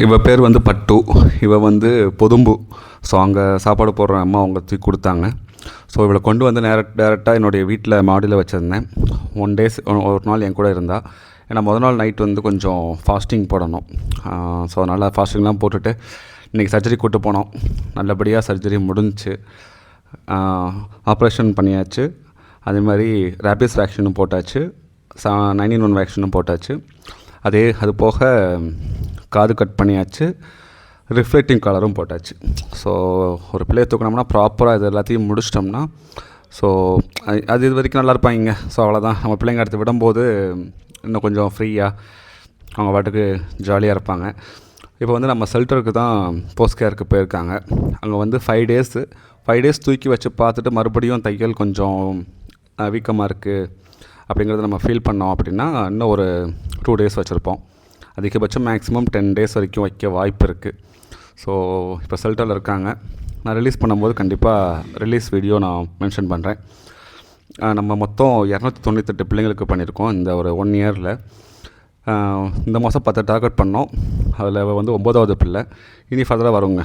இவ பேர் வந்து பட்டு. இவ வந்து பொதும்பு. ஸோ அங்கே சாப்பாடு போடுற அம்மா அவங்க தூக்கி கொடுத்தாங்க. ஸோ இவளை கொண்டு வந்து டேரெக்டாக என்னுடைய வீட்டில் மாடியில் வச்சுருந்தேன். 1 டேஸ் ஒரு நாள் என் கூட இருந்தா. ஏன்னா நாள் நைட் வந்து கொஞ்சம் ஃபாஸ்டிங் போடணும். ஸோ அதனால் ஃபாஸ்டிங்லாம் போட்டுட்டு இன்றைக்கி சர்ஜரி கூப்பிட்டு போனோம். நல்லபடியாக சர்ஜரி முடிஞ்சிச்சு. ஆப்ரேஷன் பண்ணியாச்சு. அதே மாதிரி ரேபிஸ் வேக்சினும் போட்டாச்சு. 9-in-1 வேக்சினும் போட்டாச்சு. அது போக காது கட் பண்ணியாச்சு. ரிஃப்ளெக்டிங் கலரும் போட்டாச்சு. ஸோ ஒரு பிள்ளையை தூக்கினோம்னா ப்ராப்பராக இது எல்லாத்தையும் முடிச்சிட்டோம்னா ஸோ அது இது வரைக்கும் நல்லா இருப்பாங்க. ஸோ அவ்வளோதான். நம்ம பிள்ளைங்க அடுத்து விடும்போது இன்னும் கொஞ்சம் ஃப்ரீயாக அவங்க பாட்டுக்கு ஜாலியாக இருப்பாங்க. இப்போ வந்து நம்ம ஷெல்டருக்கு தான் போஸ்ட் கேருக்கு போயிருக்காங்க. அங்கே வந்து 5 டேஸ் தூக்கி வச்சு பார்த்துட்டு மறுபடியும் தையல் கொஞ்சம் வீக்கமாக இருக்குது அப்படிங்கிறத நம்ம ஃபீல் பண்ணோம் அப்படின்னா இன்னும் ஒரு 2 டேஸ் வச்சுருப்போம். அதிகபட்சம் மேக்ஸிமம் 10 டேஸ் வரைக்கும் வைக்க வாய்ப்பு இருக்குது. ஸோ இப்போ ஷெல்டரில் இருக்காங்க. நான் ரிலீஸ் பண்ணும்போது கண்டிப்பாக ரிலீஸ் வீடியோ நான் மென்ஷன் பண்ணுறேன். நம்ம மொத்தம் 298 பிள்ளைங்களுக்கு பண்ணியிருக்கோம் இந்த ஒரு 1 இயரில். இந்த மாதம் 10 டார்கெட் பண்ணோம். அதில் வந்து 9வது பிள்ளை. இனி ஃபர்தராக வருங்க.